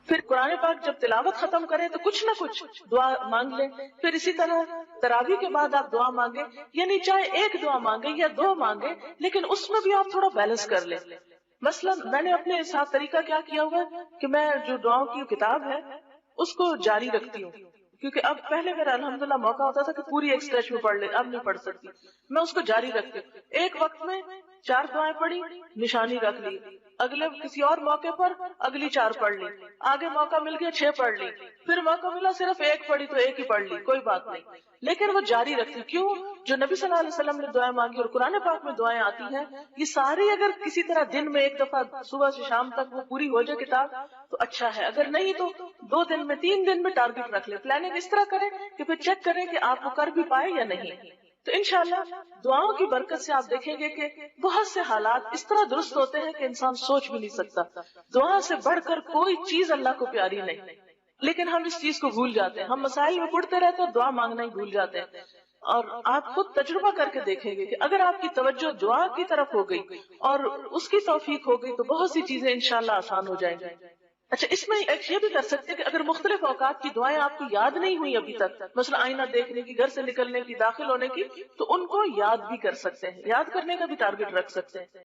پھر قرآن پاک جب تلاوت ختم کریں تو کچھ نہ کچھ دعا مانگ لیں. پھر اسی طرح تراویح کے بعد آپ دعا مانگیں، یعنی چاہے ایک دعا مانگے یا دو مانگے، لیکن اس میں بھی آپ تھوڑا بیلنس کر لیں. مثلا میں نے اپنے ساتھ طریقہ کیا کیا ہوا ہے کہ میں جو دعاؤں کی کتاب ہے اس کو جاری رکھتی ہوں، کیونکہ اب پہلے میرا الحمدللہ موقع ہوتا تھا کہ پوری ایک اسٹریچ میں پڑھ لے، اب نہیں پڑھ سکتی. میں اس کو جاری رکھتی ہوں. ایک وقت میں 4 دعائیں پڑھی، نشانی رکھ لی. اگلے کسی اور موقع پر اگلی 4 پڑھ لی. آگے موقع مل گیا 6 پڑھ لی. پھر موقع ملا صرف 1 پڑھی تو 1 ہی پڑھ لی، کوئی بات نہیں. لیکن وہ جاری رکھتی. کیوں؟ جو نبی صلی اللہ علیہ وسلم نے دعائیں مانگی اور قرآن پاک میں دعائیں آتی ہیں، یہ ساری اگر کسی طرح دن میں ایک دفعہ صبح سے شام تک وہ پوری ہو جائے کتاب تو اچھا ہے. اگر نہیں تو 2 دن میں 3 دن میں ٹارگٹ رکھ لیں. پلاننگ اس طرح کریں کہ پھر چیک کریں کہ آپ وہ کر بھی پائے یا نہیں. تو انشاءاللہ دعاؤں کی برکت سے آپ دیکھیں گے کہ بہت سے حالات اس طرح درست ہوتے ہیں کہ انسان سوچ بھی نہیں سکتا. دعا سے بڑھ کر کوئی چیز اللہ کو پیاری نہیں، لیکن ہم اس چیز کو بھول جاتے ہیں. ہم مسائل میں پڑھتے رہتے ہیں، دعا مانگنا ہی بھول جاتے ہیں. اور آپ خود تجربہ کر کے دیکھیں گے کہ اگر آپ کی توجہ دعا کی طرف ہو گئی اور اس کی توفیق ہو گئی تو بہت سی چیزیں انشاءاللہ آسان ہو جائیں گی. اچھا، اس میں ایک یہ بھی کر سکتے ہیں کہ اگر مختلف اوقات کی دعائیں آپ کو یاد نہیں ہوئی ابھی تک، مثلا آئینہ دیکھنے کی، گھر سے نکلنے کی، داخل ہونے کی، تو ان کو یاد بھی کر سکتے ہیں. یاد کرنے کا بھی ٹارگٹ رکھ سکتے ہیں.